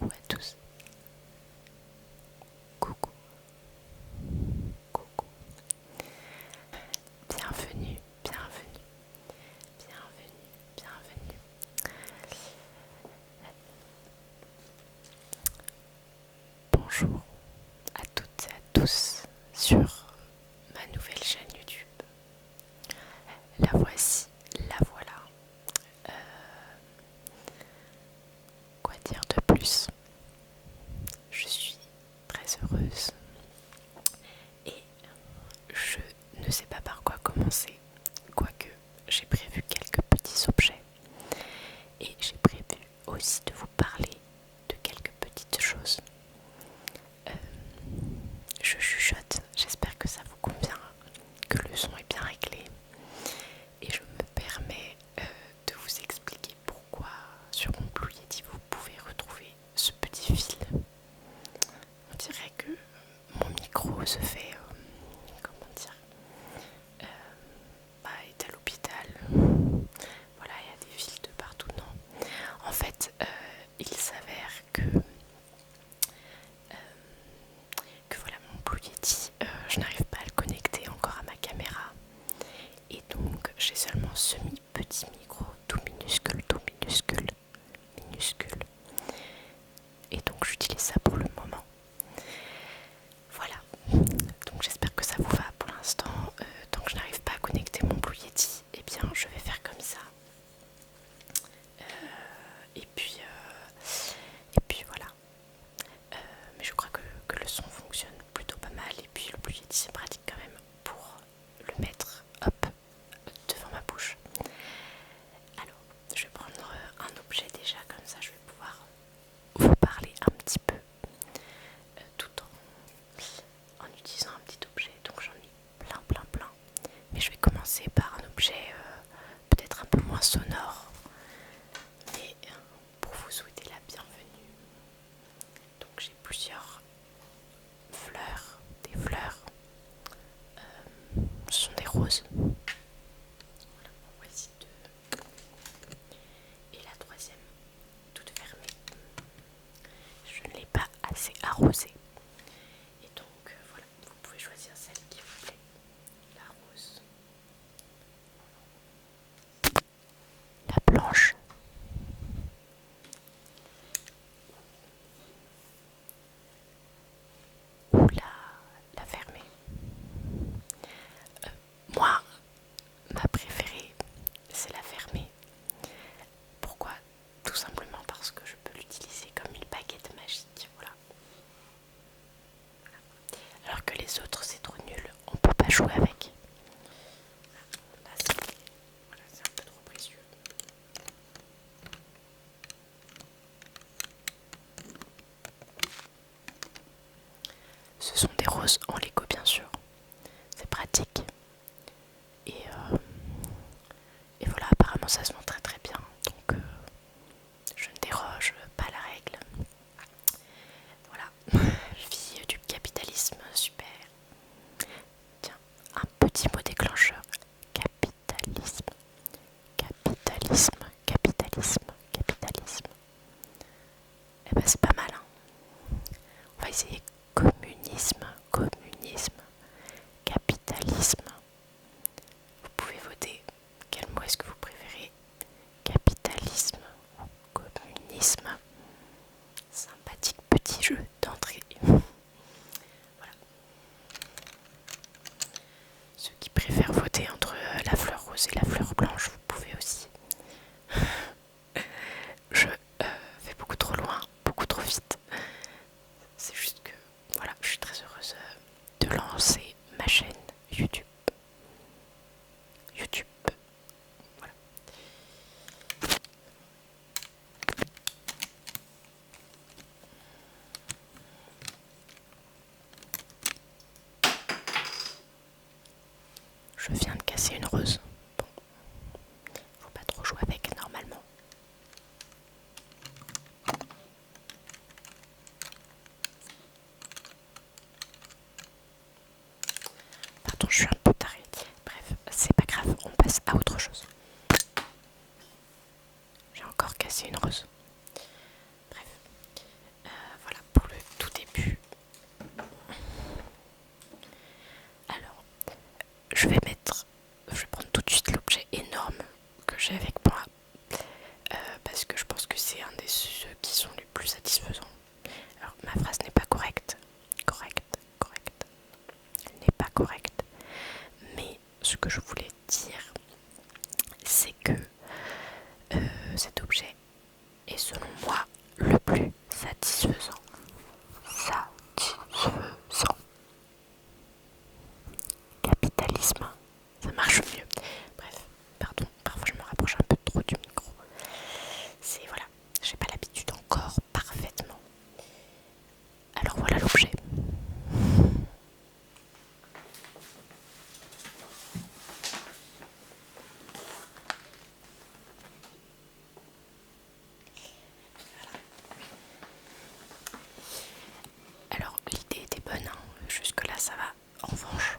Coucou à tous. Coucou. Coucou. Bienvenue, bienvenue, bienvenue, bienvenue. Bonjour à toutes et à tous sur ma nouvelle chaîne YouTube. La voici, la voilà. Quoi dire de plus? Je suis très heureuse et je ne sais pas par quoi commencer, quoique j'ai prévu quelques petits objets et j'ai prévu aussi de vous parler de quelques petites choses. Je chuchote, j'espère que ça vous convient, que le son est bien réglé et je me permets de vous expliquer pourquoi sur mon Blue Yeti vous pouvez retrouver ce petit fil. On dirait que mon micro se fait, est à l'hôpital. Voilà, il y a des fils de partout. Non, en fait, il s'avère que voilà, mon Blue Yeti, je n'arrive pas à le connecter encore à ma caméra. Et donc, j'ai seulement ce petit micro tout minuscule, minuscule. Et donc, j'utilise ça pour le moment. Voilà, donc j'espère que ça vous va pour l'instant. Tant que je n'arrive pas à connecter mon Blue Yeti, eh bien je vais faire comme ça. Et puis voilà. Mais je crois que le son fonctionne plutôt pas mal. Et puis le Blue Yeti c'est pratique quand même pour le mettre hop devant ma bouche. Alors je vais prendre un objet déjà, comme ça je vais pouvoir vous parler un petit peu tout en utilisant un petit objet. Donc j'en ai plein. Mais je vais commencer par un objet peut-être un peu moins sonore, mais pour vous souhaiter la bienvenue. Donc j'ai plusieurs fleurs, des fleurs. Ce sont des roses. Voilà, en voici deux. Et la troisième, toute fermée. Je ne l'ai pas assez arrosée. Et donc voilà, vous pouvez choisir celle qui vous plaît. La rose, la blanche, ou la fermée. Moi, ma préférée, c'est la fermée. Pourquoi? Tout simplement parce que je peux l'utiliser comme une baguette magique. Voilà. Alors que les autres, c'est trop nul. On peut pas jouer avec. Là, c'est un peu trop précieux. Ce sont des roses en Lego, bien sûr. C'est pratique. Et voilà, apparemment ça se vend très bien. Donc je ne déroge pas à la règle. Voilà, vie du capitalisme, super. Tiens, un petit mot déclencheur. Capitalisme, capitalisme, capitalisme, capitalisme. Eh ben c'est pas mal, hein. On va essayer communisme, communisme, capitalisme. Vous pouvez voter. Quel mot est-ce que vous préférez? Capitalisme ou communisme? Sympathique petit jeu d'entrée. Voilà. Ceux qui préfèrent voter entre la fleur rose et la fleur blanche, vous pouvez aussi. Je vais beaucoup trop loin, beaucoup trop vite. C'est juste que voilà, je suis très heureuse de lancer ma chaîne YouTube. Voilà. Je viens de casser une rose. Bon, faut pas trop jouer avec normalement. Pardon, je suis un peu tarée. Bref, c'est pas grave, on passe à autre chose. J'ai encore cassé une rose. Bref. tout de suite l'objet énorme que j'ai avec moi, parce que je pense que c'est un des ceux qui sont les plus satisfaisants. Alors ma phrase n'est pas correcte, elle n'est pas correcte, mais ce que je voulais dire, c'est que cet objet est selon moi le plus satisfaisant. Satisfaisant. Capitalisme, ça marche mieux. Bref, pardon, parfois je me rapproche un peu trop du micro. C'est voilà, j'ai pas l'habitude encore parfaitement. Alors voilà l'objet. Alors l'idée était bonne, hein. Jusque là ça va. En revanche,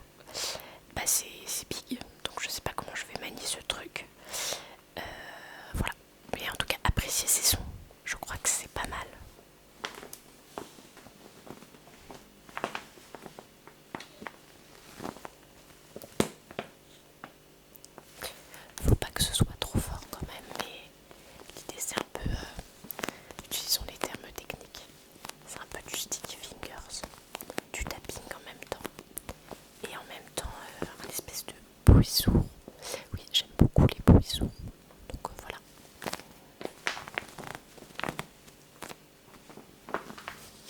bah c'est big, donc je sais pas comment je vais manier ce truc. Voilà, mais en tout cas apprécier ses sons, je crois que c'est pas mal. Faut pas que ce soit trop fort quand même, mais l'idée c'est un peu, utilisons les termes techniques, c'est un peu du sticky fingers, du tapping en même temps, et en même temps un espèce de bruit sourd. Oui, j'aime beaucoup les bruits sourds, donc voilà.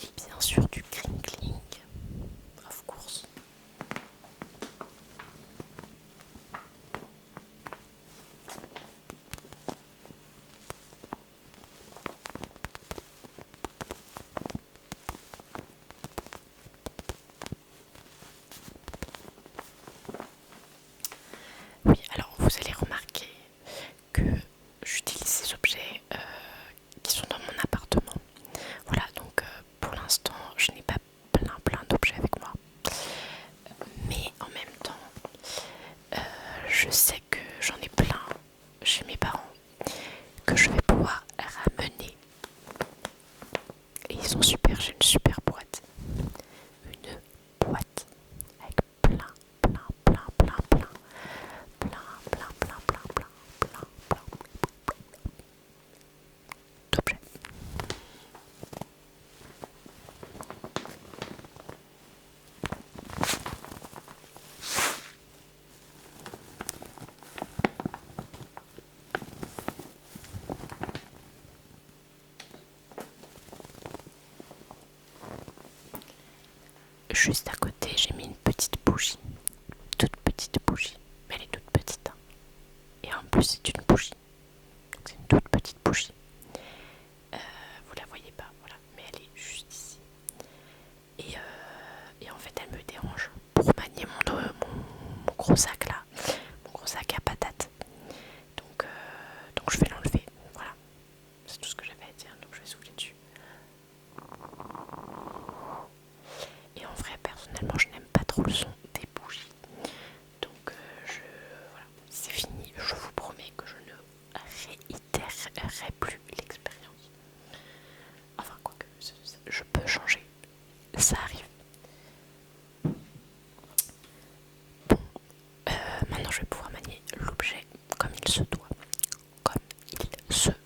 Et bien sûr du crinkling, of course. Oui, alors vous allez remarquer que j'utilise ces objets qui sont dans mon appartement. Voilà, donc pour l'instant, je n'ai pas plein d'objets avec moi. Mais en même temps, je sais que j'en ai plein chez mes parents que je vais pouvoir ramener. Et ils sont super, j'ai une super boîte. Une boîte avec plein d'objets. Juste à côté, j'ai mis une petite bougie. Toute petite bougie. Mais elle est toute petite. Hein. Et en plus, c'est une bougie. Donc c'est une toute petite bougie. Vous la voyez pas, voilà. Mais elle est juste ici. Et en fait, elle me dérange pour manier mon gros sac là. Mon gros sac à patates. Donc je vais l'enlever. Voilà. C'est tout ce que j'avais à dire. Donc je vais souffler dessus. Et en vrai, personnellement, je n'aime pas trop le son des bougies. Donc voilà, c'est fini. Je vous promets que je ne réitérerai plus l'expérience. Enfin, quoique, je peux changer. Ça arrive. Bon, maintenant je vais pouvoir manier l'objet comme il se doit. Comme il se doit.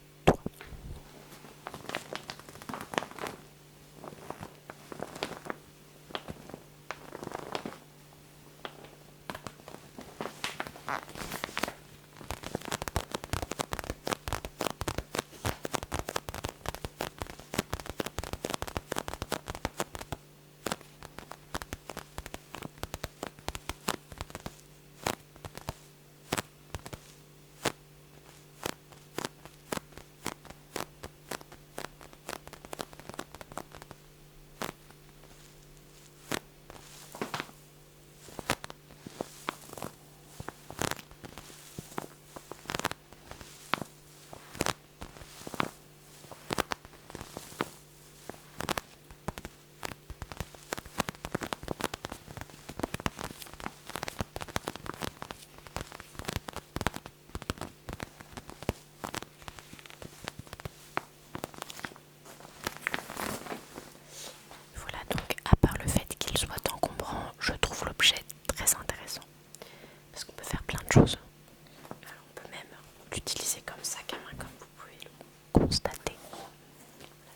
l'utiliser comme sac à main, comme vous pouvez le constater. Là,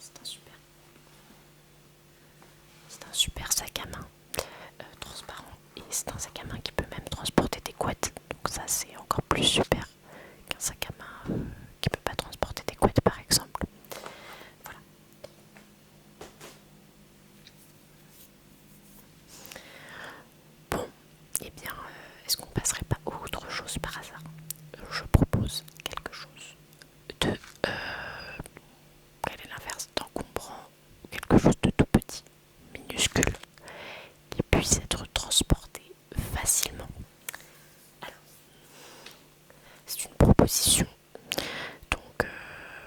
c'est un super sac à main transparent, et c'est un sac à main qui peut même transporter des couettes. Donc ça, c'est encore plus super qu'un sac à main qui peut pas transporter des couettes, par exemple. Voilà. Bon, et bien, est-ce qu'on passerait pas à autre chose par hasard? Je propose quelque chose de quel est l'inverse d'encombrant, quelque chose de tout petit, minuscule, qui puisse être transporté facilement. Alors, c'est une proposition, donc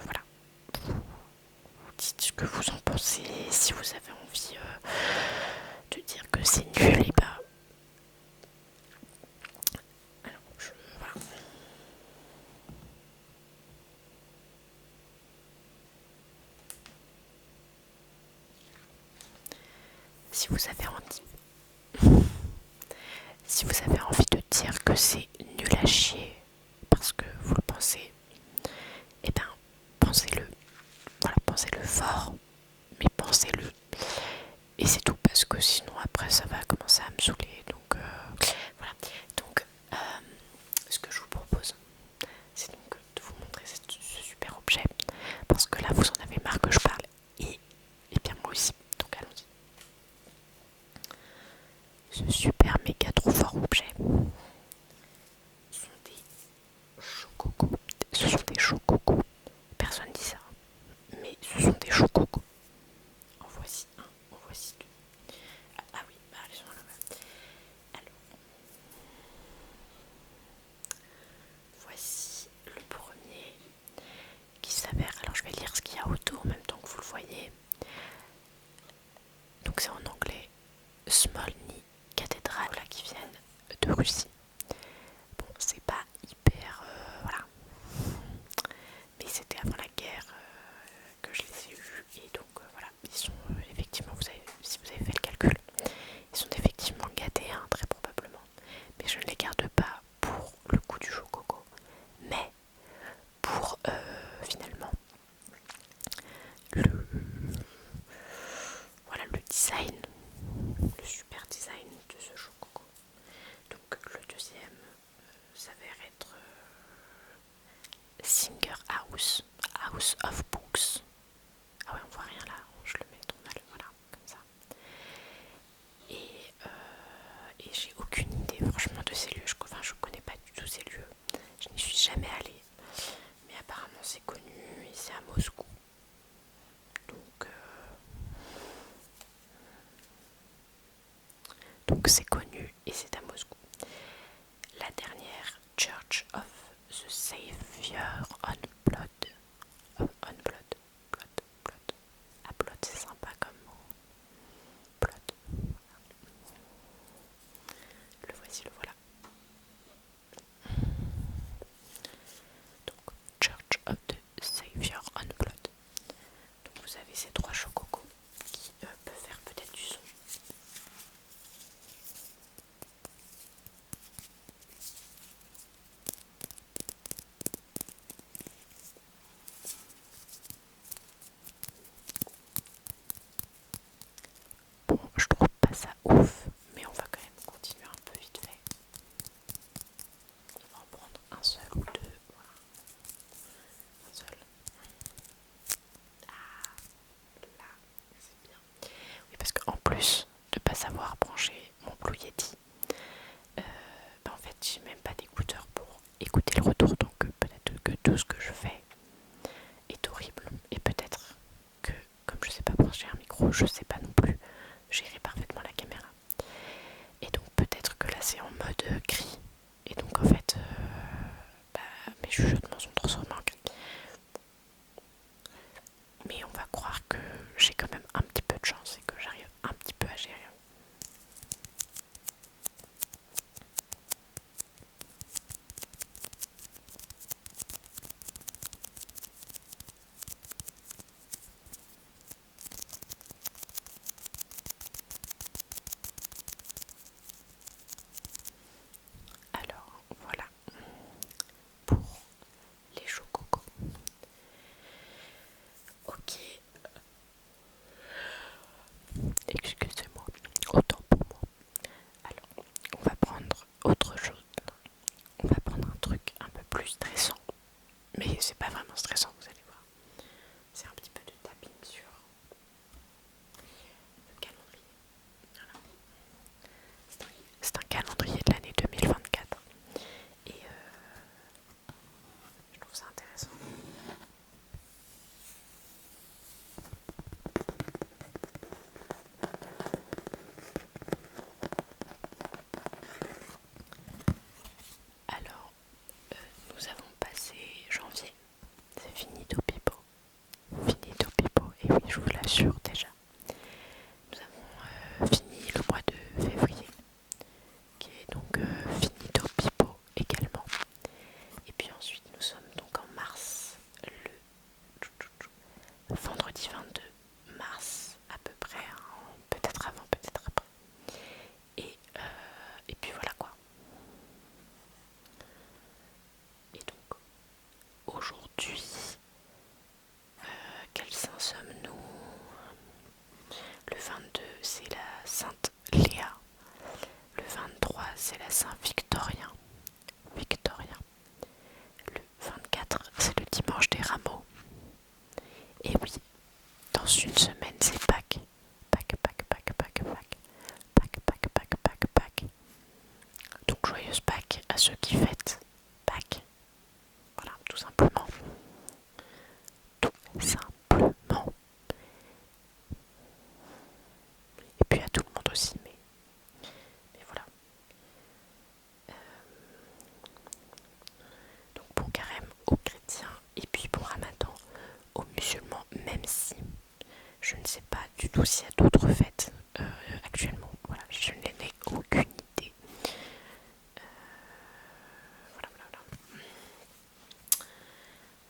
voilà, vous dites ce que vous en pensez. Si vous avez envie de dire que c'est nul, et bah alors voilà. Si vous avez envie, si vous avez envie de dire que c'est nul à chier parce que vous le pensez, et ben pensez-le. Voilà, pensez-le fort, mais pensez-le. Et c'est tout, parce que sinon après ça va commencer à me saouler. Donc voilà. Donc ce que je vous propose, c'est donc de vous montrer ce super objet, parce que là vous en avez marre que je parle, et bien moi aussi. Donc allons-y. Ce super méga trop fort objet sont des chococo. Ce sont des chococo. Personne dit ça, mais ce sont des chococo. En voici un, en voici deux. Ah oui, bah ils sont là-bas. Alors, voici le premier qui s'avère. Alors je vais lire ce qu'il y a autour en même temps que vous le voyez. Donc c'est en anglais. Smolny cathédrale, là, qui viennent de Russie. Bon, c'est pas hyper. Voilà. Mais c'était avant la guerre que je les ai eus. Et donc voilà, ils sont effectivement, si vous avez fait le calcul, ils sont effectivement gâtés, hein, très probablement. Mais je ne les garde pas pour le goût du chococo, mais pour finalement le, voilà, le design, le super design de ce chococo. Donc le deuxième s'avère être Singer House, House of Books. Ah ouais, on voit rien là, je le mets trop mal, voilà, comme ça. Et j'ai aucune idée franchement de ces lieux, je connais pas du tout ces lieux, je n'y suis jamais allée, mais apparemment c'est connu et c'est à Moscou. Donc c'est connu et c'est à Moscou. La dernière, Church of the Savior on Blood. On Blood, Blood. Ah, Blood, c'est sympa comme Blood. Le voici, le voilà. Donc, Church of the Savior on Blood. Donc vous avez ces trois chococos qui peuvent faire peut-être du son. Bon, je trouve pas ça ouf, mais on va quand même continuer un peu vite fait. On va en prendre un seul ou deux. Voilà. Un seul. Ah, là, c'est bien. Oui, parce qu'en plus de pas savoir brancher mon Blue Yeti, en fait, j'ai même pas d'écouteurs pour écouter le retour. Donc peut-être que tout ce que je fais est horrible. Et peut-être que, comme je sais pas brancher un micro, je sais pas non plus gérer parfaitement la caméra. Et donc peut-être que là c'est en mode gris. Et donc en fait, mes chuchotements sont transformés en gris. Mais on va croire que j'ai quand même un petit peu de chance et que j'arrive un petit peu à gérer. Alors voilà pour stressant. Mais c'est pas vraiment stressant, vous allez voir. C'est un petit peu de tapping sur le calendrier. Voilà. C'est un calendrier de l'année 2024. Et je trouve ça intéressant. Alors, nous avons passé janvier. C'est finito pipo. Finito pipo. Et oui, je vous l'assure déjà. Nous avons fini le mois de février, qui est donc finito pipo également. Et puis ensuite, nous sommes donc en mars, le vendredi 22 mars à peu près, hein, peut-être avant, peut-être après. Et puis voilà quoi. Et donc aujourd'hui, quels saints sommes-nous? Le 22 c'est la Sainte Léa. Le 23 c'est la Saint Victorien. Victorien. Le 24 c'est le dimanche des rameaux. Et oui, dans une semaine c'est Pâques. Pâques, Pâques, Pâques, Pâques, Pâques. Pâques, Pâques, Pâques, Pâques, Pâques. Donc joyeuse Pâques à ceux qui fêtent Pâques. Voilà, tout simplement. Tout simplement. Et puis à tout le monde aussi, mais voilà. Donc pour carême aux chrétiens et puis pour Ramadan aux musulmans, même si je ne sais pas du tout s'il y a d'autres fêtes actuellement. Voilà, je n'en ai aucune idée. Voilà, voilà, voilà.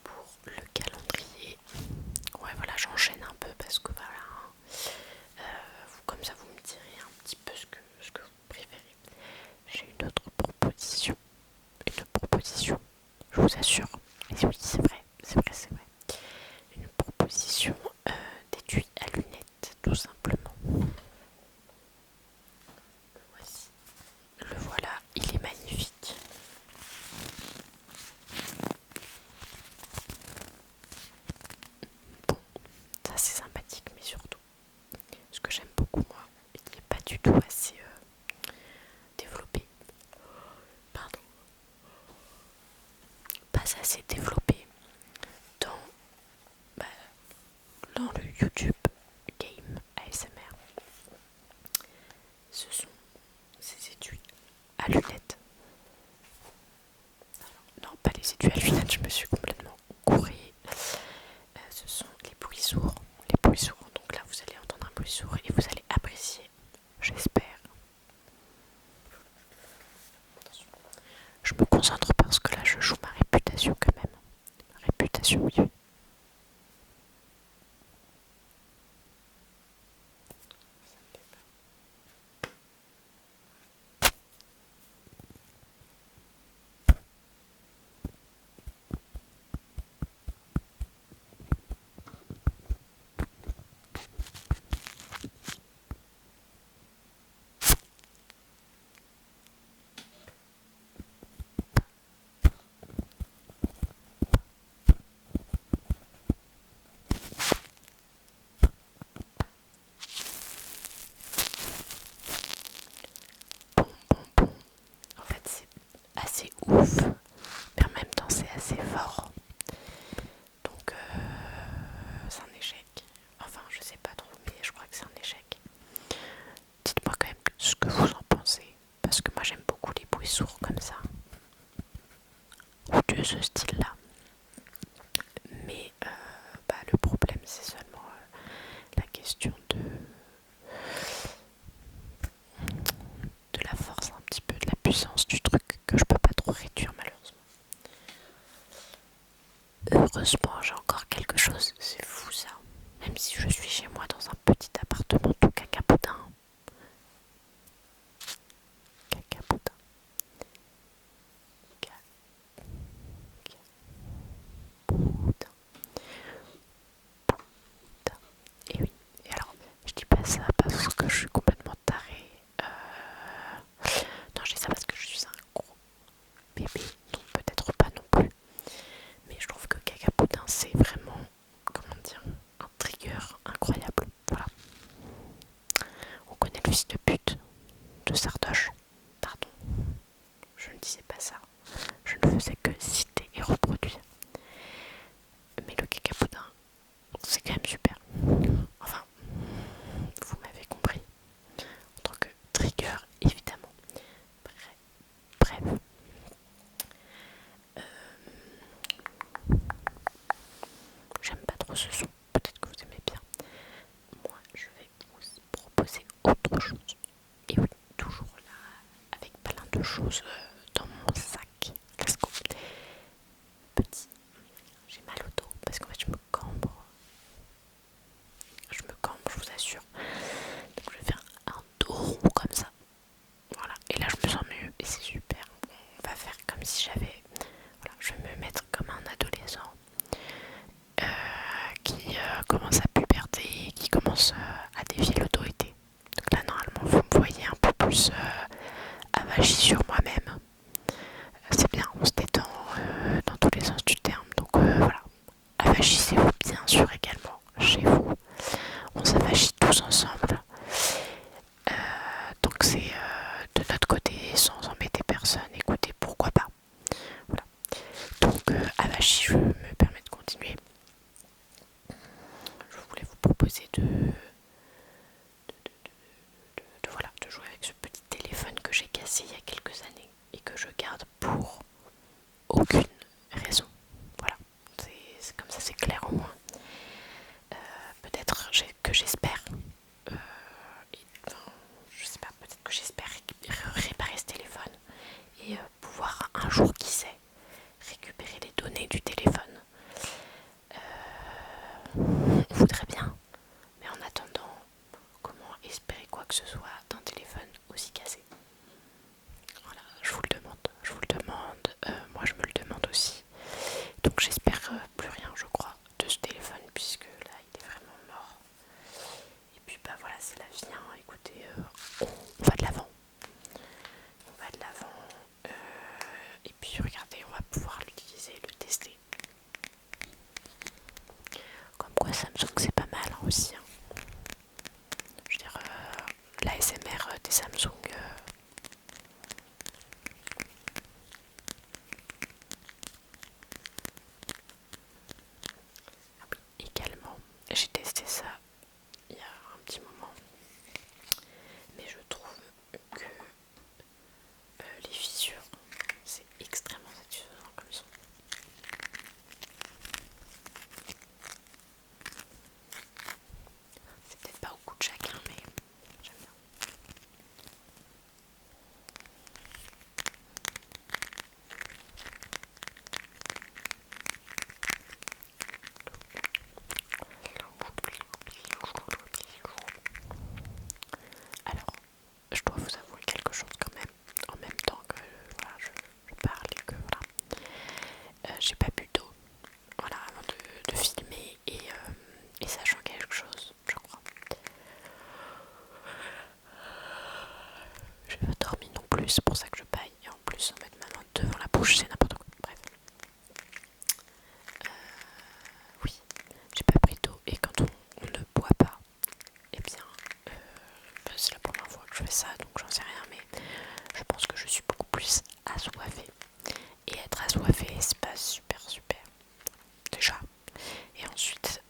Pour le calendrier, ouais voilà, j'enchaîne un peu parce que voilà, comme ça vous me direz un petit peu ce que vous préférez. J'ai une autre proposition, je vous assure. Et oui, c'est vrai, c'est vrai, c'est vrai. Une proposition d'étui à lunettes, tout simplement. Le voici. Le voilà, il est magnifique. Bon, ça c'est sympathique, mais surtout, ce que j'aime beaucoup moi, et qui n'est pas du tout assez développé, pardon, pas assez développé dans, bah, dans le YouTube Game ASMR. Ce sont ces étuis à lunettes. Non, pas les étuis à lunettes, je me suis complètement courée. Ce sont les bruits sourds. Les bruits sourds, donc là vous allez entendre un bruit sourd et vous allez apprécier, j'espère. Attention. Je me concentre parce que là je joue ma réputation quand même. Ma réputation, oui. Bon, bon, bon. En fait c'est assez ouf, mais en même temps c'est assez fort. Donc c'est un échec. Enfin je sais pas trop, mais je crois que c'est un échec. Dites-moi quand même ce que vous en pensez, parce que moi j'aime beaucoup les bruits sourds comme ça, ou de ce style-là. Mais bah, le problème c'est seulement la question de la force, un petit peu de la puissance du truc que je peux pas trop réduire malheureusement. Heureusement j'ai encore quelque chose, c'est fou ça. Même si je suis chez moi dans un petit appartement tout cacapotin. Cacapotin. Cacapotin. Et oui, et alors, je dis pas ça parce que je suis complètement tarée. Non, je dis ça parce que je suis un gros bébé. Non, peut-être pas non plus. petit. J'ai mal au dos parce qu'en fait je me cambre. Je vous assure. Donc je vais faire un dos rond comme ça. Voilà, et là je me sens mieux et c'est super. On va faire comme si j'avais... Voilà, je vais me mettre comme un adolescent qui commence à puberté, qui commence à défier l'autorité. Donc là normalement vous me voyez un peu plus avachi sur moi-même. C'est bien, on se détend dans tous les sens du terme. Donc voilà, avachissez-vous bien sûr également chez vous. On s'avachit tous ensemble. Donc c'est de notre côté sans embêter personne. Écoutez, pourquoi pas. Voilà. Donc avachi, je me permets de continuer. Je voulais vous proposer voilà, de jouer avec ce petit téléphone que j'ai cassé il y a quelques années et que je garde pour aucune raison. Voilà, c'est comme ça, c'est clair au moins. Peut-être que j'espère, je sais pas, peut-être que j'espère réparer ce téléphone et pouvoir un jour, qui sait, récupérer les données du téléphone. On voudrait bien, mais en attendant, comment espérer quoi que ce soit d'un téléphone aussi cassé? Voilà, je vous le demande, moi je me le demande aussi. Donc j'espère plus rien, je crois, de ce téléphone, puisque là il est vraiment mort. Et puis bah voilà, c'est la vie, hein. Écoutez, on va de l'avant. On va de l'avant. Et puis regardez, on va pouvoir l'utiliser, le tester. Comme quoi Samsung c'est pas mal hein, aussi. Hein. Je veux dire, l'ASMR des Samsung... également, j'ai testé ça il y a un petit moment. Mais je trouve que les fissures, c'est extrêmement satisfaisant comme son. C'est peut-être pas au goût de chacun, mais j'aime bien. Alors, je dois vous avouer quelque chose quand même, en même temps que voilà, je parle et que voilà. J'ai pas bu d'eau voilà, avant de filmer et ça change quelque chose, je crois. J'ai pas dormi non plus, c'est pour ça que je paille. Et en plus, en mettre ma main devant la bouche, c'est n'importe quoi. Bref. Oui, j'ai pas pris d'eau et quand on ne boit pas, eh bien, c'est la première fois que je fais ça, donc j'en sais rien, mais je pense que je suis beaucoup plus assoiffée. Et être assoiffée, c'est pas super déjà. Et ensuite,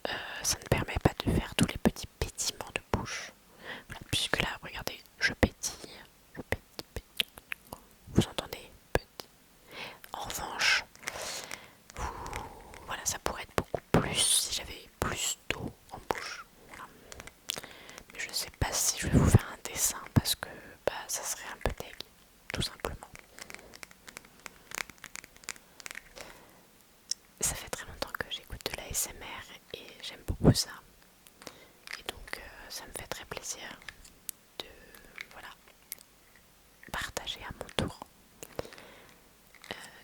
ça ne permet pas de faire tous les petits pétillements de bouche. Voilà, puisque là, regardez, je pétille, pétille. Vous entendez? Petit. En revanche, voilà, ça pourrait être beaucoup plus si j'avais plus d'eau en bouche. Voilà. Mais je sais pas si je vais vous faire un dessin parce que bah, ça serait un peu dégueu, tout simplement. Ça fait très longtemps que j'écoute de l'ASMR et j'aime beaucoup ça. Et donc ça me fait très plaisir de voilà, partager à mon tour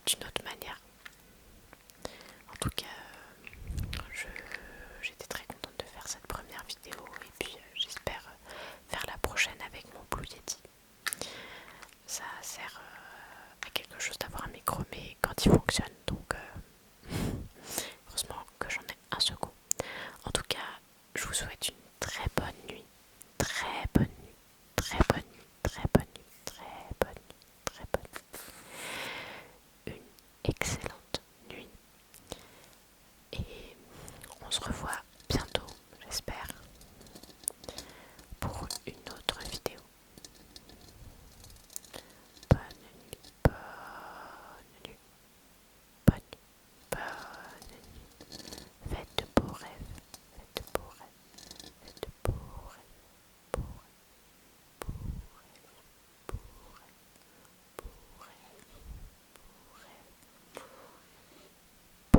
d'une autre manière. En tout cas, j'étais très contente de faire cette première vidéo et puis j'espère faire la prochaine avec mon Blue Yeti. Ça sert à quelque chose d'avoir un micro, mais quand il fonctionne, donc heureusement que j'en ai un second. En tout cas,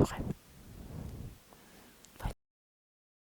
vrai.